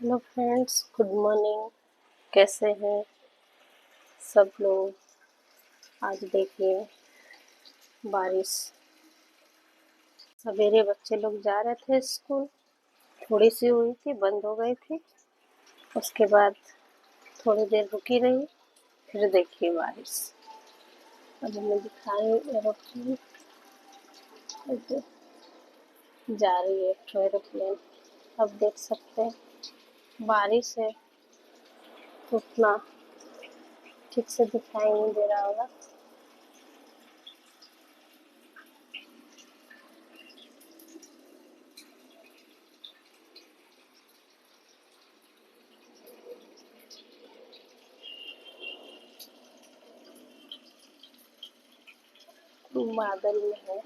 Hello friends, good morning. कैसे हैं सब लोग। आज देखिए बारिश। सवेरे बच्चे लोग जा रहे थे स्कूल, थोड़ी सी हुई थी, बंद हो गई थी। उसके बाद थोड़ी देर रुकी रही, फिर देखिए बारिश। अब हमें दिखाई एरोप्लेन जा रही है, एरोप्लेन। अब देख सकते हैं बारिश है, उतना ठीक से दिखाई नहीं दे रहा होगा। बादल में है,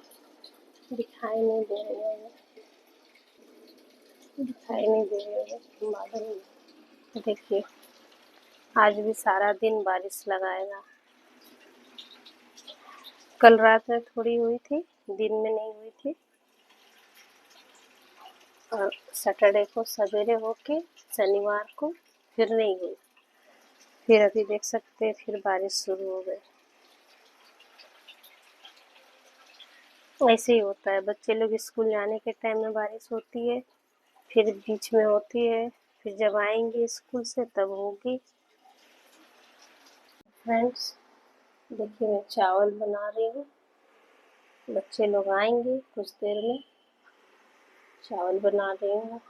दिखाई नहीं दे रही है, दिखाई नहीं दे रही है बादल में। देखिए आज भी सारा दिन बारिश लगाएगा। कल रात में थोड़ी हुई थी, दिन में नहीं हुई थी। और सैटरडे को सवेरे होके शनिवार को फिर नहीं हुई। फिर अभी देख सकते हैं फिर बारिश शुरू हो गई। ऐसे ही होता है, बच्चे लोग स्कूल जाने के टाइम में बारिश होती है, फिर बीच में होती है, फिर जब आएंगे स्कूल से तब होगी। फ्रेंड्स देखिए मैं चावल बना रही हूँ, बच्चे लोग आएंगे कुछ देर में। चावल बना रही हूँ।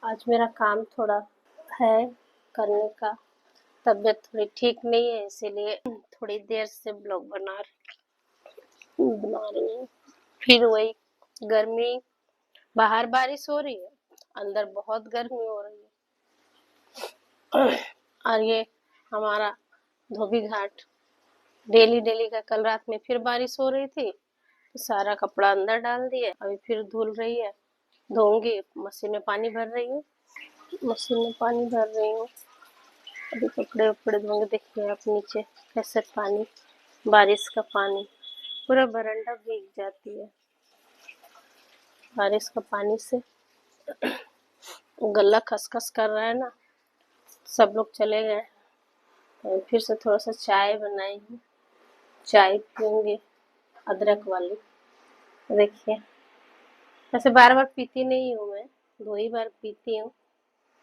आज मेरा काम थोड़ा है करने का, तबीयत थोड़ी ठीक नहीं है, इसीलिए थोड़ी देर से ब्लॉग बना रही हूँ। फिर वही गर्मी, बाहर बारिश हो रही है, अंदर बहुत गर्मी हो रही है। और ये हमारा धोबी घाट डेली डेली का, कल रात में फिर बारिश हो रही थी तो सारा कपड़ा अंदर डाल दिए, अभी फिर धुल रही है, धोऊंगी। मशीन में पानी भर रही हूँ, अभी कपड़े उपड़े धोंगे। देखिए आप नीचे कैसे पानी, बारिश का पानी पूरा बरांडा भीग जाती है। बारिश का पानी से गला खसखस कर रहा है ना। सब लोग चले गए, तो फिर से थोड़ा सा चाय बनाई हूँ, चाय पीऊंगी अदरक वाली। देखिए वैसे बार बार पीती नहीं हूँ मैं, 2 ही बार पीती हूँ,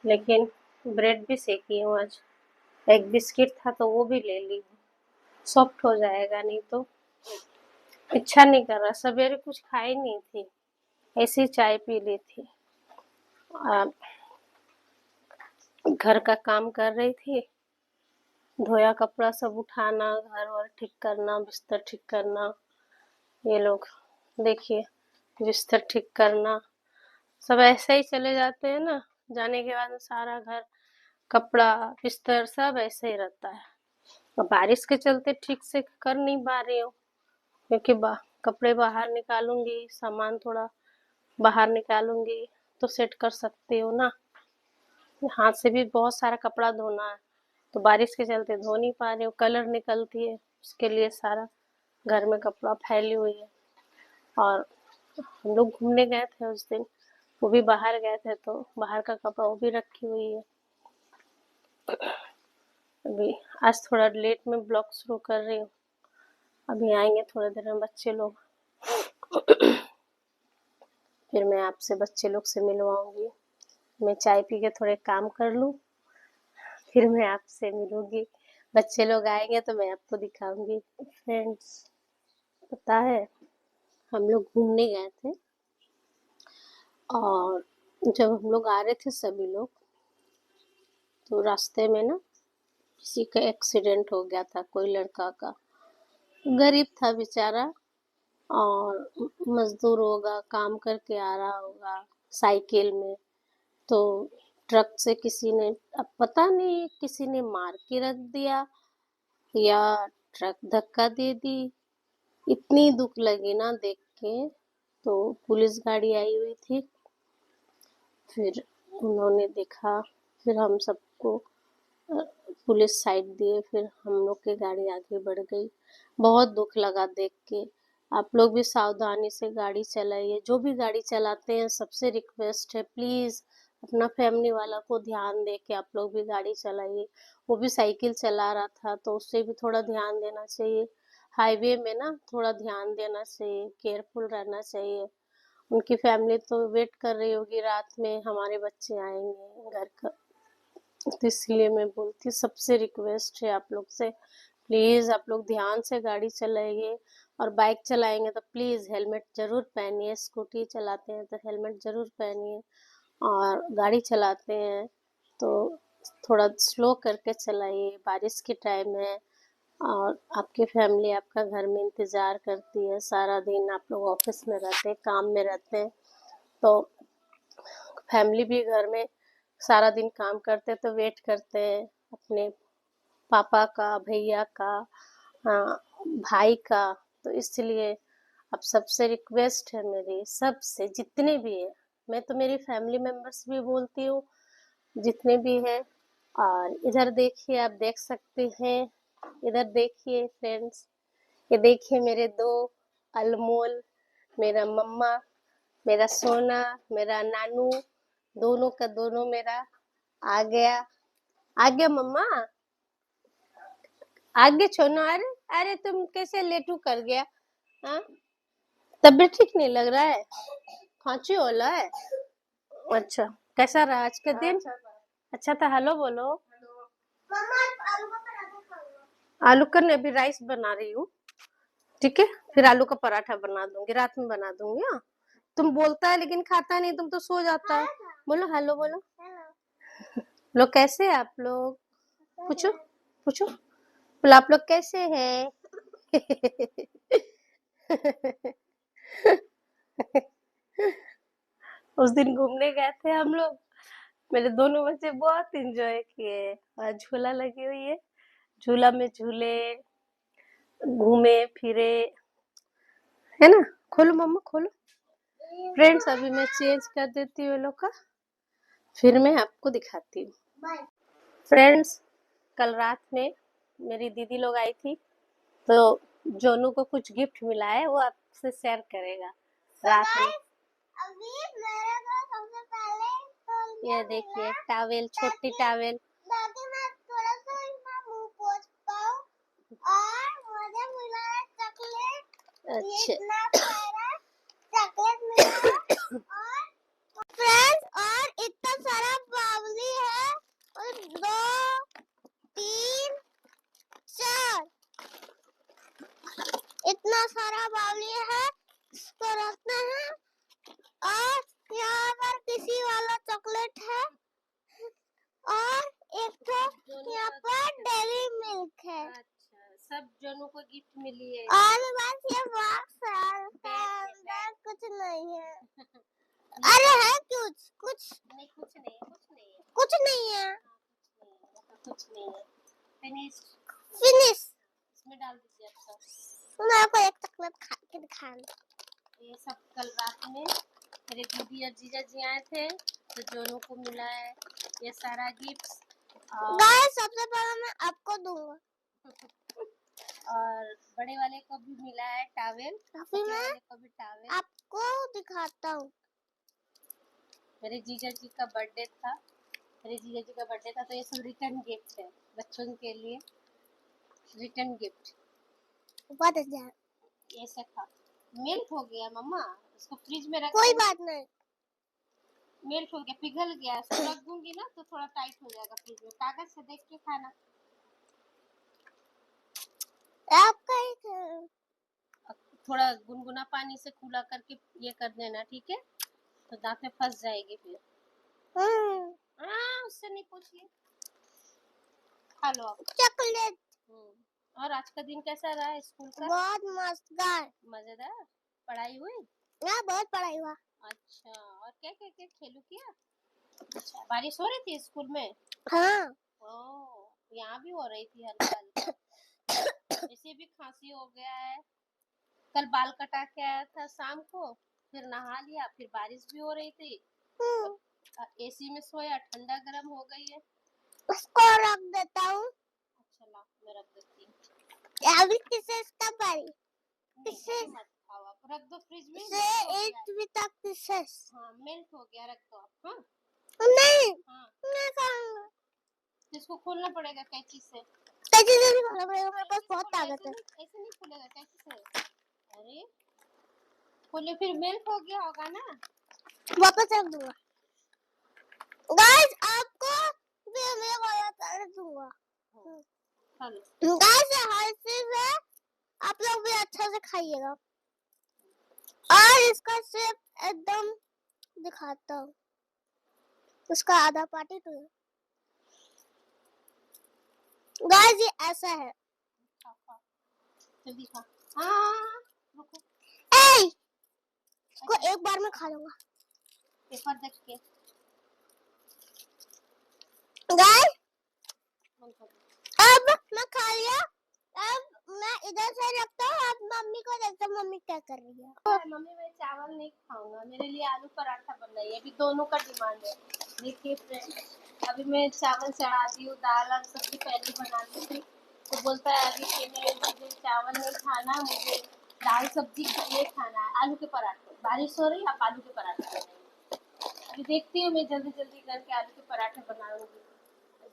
लेकिन ब्रेड भी सेकी हूँ आज। एक बिस्किट था तो वो भी ले ली हूँ, सॉफ्ट हो जाएगा, नहीं तो इच्छा नहीं कर रहा। सवेरे कुछ खाई नहीं थी, ऐसी चाय पी ली थी। घर का काम कर रही थी, धोया कपड़ा सब उठाना, घर वर ठीक करना, बिस्तर ठीक करना। ये लोग देखिए बिस्तर ठीक करना, सब ऐसे ही चले जाते हैं ना। जाने के बाद सारा घर, कपड़ा, बिस्तर सब ऐसे ही रहता है। और बारिश के चलते ठीक से कर नहीं पा रही हूँ, क्योंकि कपड़े बाहर निकालूंगी, सामान थोड़ा बाहर निकालूंगी तो सेट कर सकती हूँ ना। हाथ से भी बहुत सारा कपड़ा धोना है, तो बारिश के चलते धो नहीं पा रही हूँ। कलर निकलती है, उसके लिए सारा घर में कपड़ा फैली हुई है। और हम लोग घूमने गए थे उस दिन, वो भी बाहर गए थे, तो बाहर का कपड़ा वो भी रखी हुई है। अभी आज थोड़ा लेट में ब्लॉग शुरू कर रही हूँ, अभी आएंगे थोड़ी देर में बच्चे लोग। फिर मैं आपसे बच्चे लोग से मिलवाऊंगी। मैं चाय पी के थोड़े काम कर लूँ, फिर मैं आपसे मिलूंगी। बच्चे लोग आएंगे तो मैं आपको दिखाऊंगी। फ्रेंड्स पता है, हम लोग घूमने गए थे, और जब हम लोग आ रहे थे सभी लोग, तो रास्ते में ना किसी का एक्सीडेंट हो गया था, कोई लड़का का। गरीब था बेचारा, और मजदूर होगा, काम करके आ रहा होगा साइकिल में। तो ट्रक से किसी ने, अब पता नहीं किसी ने मार के रख दिया या ट्रक धक्का दे दी। इतनी दुख लगी ना देख के। तो पुलिस गाड़ी आई हुई थी, फिर उन्होंने देखा, फिर हम सबको पुलिस साइड दिए, फिर हम लोग की गाड़ी आगे बढ़ गई। बहुत दुख लगा देख के। आप लोग भी सावधानी से गाड़ी चलाइए, जो भी गाड़ी चलाते हैं सबसे रिक्वेस्ट है, प्लीज़ अपना फैमिली वाला को ध्यान दे के आप लोग भी गाड़ी चलाइए। वो भी साइकिल चला रहा था तो उससे भी थोड़ा ध्यान देना चाहिए। हाईवे में ना थोड़ा ध्यान देना चाहिए, केयरफुल रहना चाहिए। उनकी फैमिली तो वेट कर रही होगी रात में हमारे बच्चे आएंगे घर का। तो इसलिए मैं बोलती हूँ, सबसे रिक्वेस्ट है आप लोग से, प्लीज़ आप लोग ध्यान से गाड़ी चलाइए। और बाइक चलाएंगे तो प्लीज़ हेलमेट ज़रूर पहनिए। स्कूटी चलाते हैं तो हेलमेट ज़रूर पहनिए। और गाड़ी चलाते हैं तो थोड़ा स्लो करके चलाइए, बारिश के टाइम है और आपकी फैमिली आपका घर में इंतज़ार करती है। सारा दिन आप लोग ऑफिस में रहते हैं, काम में रहते हैं, तो फैमिली भी घर में सारा दिन काम करते हैं तो वेट करते हैं अपने पापा का, भैया का, भाई का। तो इसलिए अब सबसे रिक्वेस्ट है मेरी, सबसे जितने भी हैं, मैं तो मेरी फैमिली मेंबर्स भी बोलती हूँ, जितने भी हैं। और इधर देखिए, आप देख सकते हैं, इधर देखिए फ्रेंड्स, ये देखिए मेरे दो अनमोल, मेरा मम्मा, मेरा सोना, मेरा नानू, दोनों का दोनों मेरा आ गया। आ गया मम्मा, आगे छोड़ो। अरे अरे तुम कैसे लेटू कर गया? हाँ, तबीयत ठीक नहीं लग रहा है? खांसी होला है? अच्छा, कैसा रहा आज का दिन? अच्छा था। हेलो बोलो। आलू का नहीं, अभी राइस बना रही हूँ, ठीक है? फिर आलू का पराठा बना दूंगी, रात में बना दूंगी। हाँ, तुम बोलता है लेकिन खाता नहीं, तुम तो सो जाता है। बोलो हेलो बोलो। लोग कैसे है आप लोग? पूछो पूछो, बोलो आप लोग कैसे हैं? उस दिन घूमने गए थे हम लोग, मेरे दोनों बच्चे बहुत एंजॉय किए। और झूला लगी हुई है, झूला में झूले, घूमे फिरे, है ना? खोलो मम्मा खोलो। फ्रेंड्स अभी मैं चेंज कर देती हूँ लोग का, फिर मैं आपको दिखाती हूँ। फ्रेंड्स, कल रात में मेरी दीदी लोग आई थी, तो जोनू को कुछ गिफ्ट मिला है, वो आपसे शेयर करेगा रात में। अभी मेरे को सबसे पहले ये देखिए टॉवेल, छोटी टॉवेल। दादी मैं थोड़ा सा इसमें मुंह पोंछ पाऊं, और मुझे मिला है चॉकलेट। अच्छा, इतना सारा चॉकलेट मिला है। और फ्रेंड्स, और इतना सारा बावली है, और 2 3 4 इतना सारा बावली है, इसको रखना है। और यहाँ पर किसी वाला चॉकलेट है, और एक तो यहाँ पर डेयरी मिल्क है। अच्छा, सब जोनों को गिफ्ट मिली है। और बस ये बॉक्स है, कुछ नहीं है। अरे है कुछ कुछ नहीं, कुछ नहीं है, कुछ नहीं है, कुछ नहीं है, कुछ नहीं है। फिनिश फिनिश, इसमें डाल दीजिए। अच्छा, मेरे को एक चॉकलेट खा के दिखाना। ये सब कल रात में मेरे दीदी और जीजा जी आए थे, तो जोनू को मिला है ये सारा गिफ्ट। गाइस, सबसे पहले मैं आपको दूंगा। और बड़े वाले को भी मिला है टॉवेल, छोटे वाले को भी टॉवेल। आपको दिखाता हूँ। मेरे जीजा जी का बर्थडे था, तो ये सब रिटर्न गिफ्ट है बच्चों के लिए, रिटर्न गिफ्ट। बहुत अच्छा, ऐसा था। मेल्ट हो गया मम्मा, उसको फ्रिज में रख। कोई बात नहीं, मेल्ट हो गया, पिघल गया, उसको रख दूंगी ना तो थोड़ा टाइट हो जाएगा फ्रिज में। कागज से देख के खाना। आपका ही थोड़ा गुनगुना पानी से कूला करके ये कर देना, ठीक है? तो दांत में फंस जाएगी फिर। उससे नहीं पूछिए, खा लो आप चॉकलेट। और आज का दिन कैसा रहा स्कूल का? बहुत मजेदार। मजेदार पढ़ाई हुई? बहुत पढ़ाई हुआ। अच्छा, और क्या क्या क्या खेलू किया? अच्छा, बारिश हो रही थी स्कूल में? हाँ। ओह, यहाँ भी हो रही थी हल्का हल्का। इसे भी खांसी हो गया है। कल बाल कटा के आया था शाम को, फिर नहा लिया, फिर बारिश भी हो रही थी। एसी में सोया, ठंडा गर्म हो गई है। उसको रख देता हूँ। अच्छा ला, मैं रख देती हूँ। अभी किसे इसका पानी? किसे मत खाओ आप, रख दो फ्रिज में। से 8 बजे तक किसे? हाँ, मेल्ट हो गया, रख दो आप। हाँ, नहीं हाँ, नहीं खाऊंगा। इसको खोलना पड़ेगा कैंची से। कैंची से नहीं खाना पड़ेगा, मेरे पास बहुत ताकत है। ऐसे नहीं खुलेगा कैंची से। अरे खोले फिर मेल्ट हो गया होगा ना। वापस रख दूंगा। गाइस आपको फिर मैं वाला कर दूंगा। गाइस हर चीज है, आप लोग भी अच्छा से खाइएगा। और इसका शेप एकदम दिखाता हूँ, उसका आधा पार्टी तो है। गाइस ये ऐसा है। जल्दी खा। हाँ रुको। ए इसको एक बार में खा लूंगा। पेपर देख के। गाइस अब मैं खा लिया, अब मैं इधर से रखता हूँ, आप मम्मी को देखते मम्मी क्या कर रही है। मम्मी मैं चावल नहीं खाऊंगा, मेरे लिए आलू पराठा बनाइए। अभी दोनों का डिमांड है। देखिए फ्रेंड्स, अभी मैं चावल चढ़ा दी हूँ, दाल और सब्जी पहले बना दी थी, तो बोलता है अभी कि मुझे चावल नहीं खाना, मुझे दाल सब्जी ये खाना है, आलू के पराठे। बारिश हो रही, आप आलू के पराठे बनाइए। अभी देखती हूँ मैं जल्दी जल्दी करके आलू के पराठे बनाऊंगी।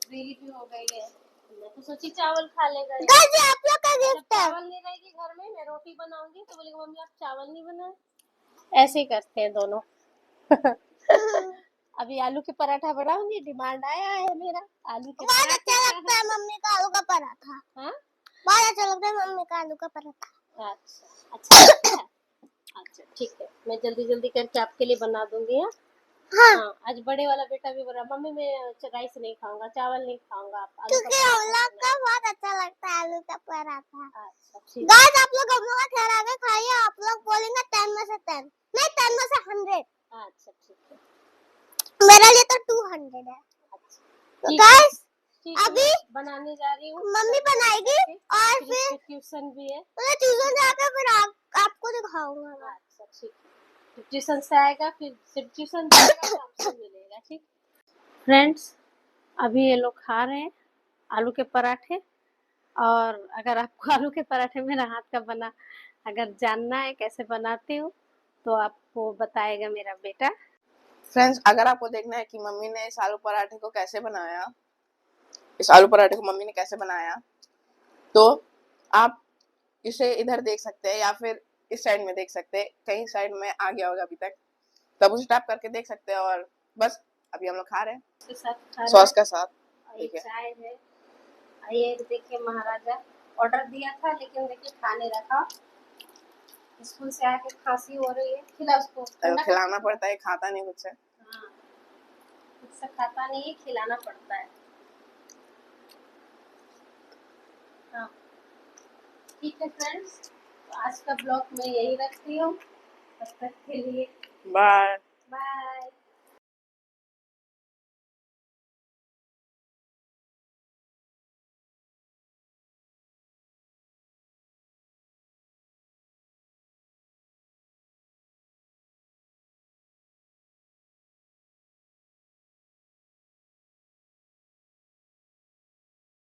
देरी भी हो गई है, मैं तो सोची चावल खा लेगा। आप लोग का गिफ्ट है। चावल नहीं रहेगी घर में, मैं रोटी बनाऊंगी तो बोलेगा मम्मी आप चावल नहीं बनाए। ऐसे ही करते हैं दोनों। अभी आलू के पराठा बनाऊंगी, डिमांड आया है मेरा आलू के बहुत पराठे अच्छा का। लगता है मम्मी का आलू का पराठा। हाँ बहुत अच्छा लगता है मम्मी का आलू का पराठा। अच्छा अच्छा लगता है। अच्छा ठीक है, मैं जल्दी जल्दी करके आपके लिए बना दूंगी। हाँ हाँ, आज बड़े वाला बेटा भी बोला मम्मी मैं राइस नहीं खाऊंगा, चावल नहीं खाऊंगा, आप आलू का क्योंकि हम लोग पराठा का बहुत अच्छा लगता है आलू का पराठा। अच्छा ठीक है। गाइस आप लोग हम लोग का ठहरा के खाइए, आप लोग बोलेंगे 10 में से 10, नहीं 10 में से 100। अच्छा ठीक है, मेरा लिए तो 200 है। अच्छा तो गाइस अभी बनाने जा रही हूँ, मम्मी बनाएगी और फिर ट्यूशन भी है, मैं ट्यूशन जाकर फिर आपको दिखाऊंगा। अच्छा ठीक है, ट्यूशन से आएगा फिर जब ट्यूशन जाएगा तो आपसे मिलेगा। ठीक फ्रेंड्स, अभी ये लोग खा रहे हैं आलू के पराठे। और अगर आपको आलू के पराठे मेरा हाथ का बना अगर जानना है कैसे बनाती हूँ तो आपको बताएगा मेरा बेटा। फ्रेंड्स, अगर आपको देखना है कि मम्मी ने इस आलू पराठे को कैसे बनाया, इस आलू पराठे को मम्मी ने कैसे बनाया, तो आप इसे इधर देख सकते हैं या फिर इस साइड में देख सकते हैं, कहीं साइड में आ गया होगा अभी तक, तब उसे टैप करके देख सकते हैं। और बस अभी हम लोग खा रहे हैं सॉस के साथ। ठीक है, चाय है। ये देखिए महाराजा ऑर्डर दिया था लेकिन देखिए खाने रखा, स्कूल से आके खांसी हो रही है, खिला उसको। खिलाना पड़ता है, खाता नहीं खुद से। हाँ खुद से खाता नहीं है, खिलाना पड़ता है। हाँ ठीक है फ्रेंड्स, तो आज का ब्लॉग मैं यही रखती हूँ, तब तक के लिए बाय। बाय।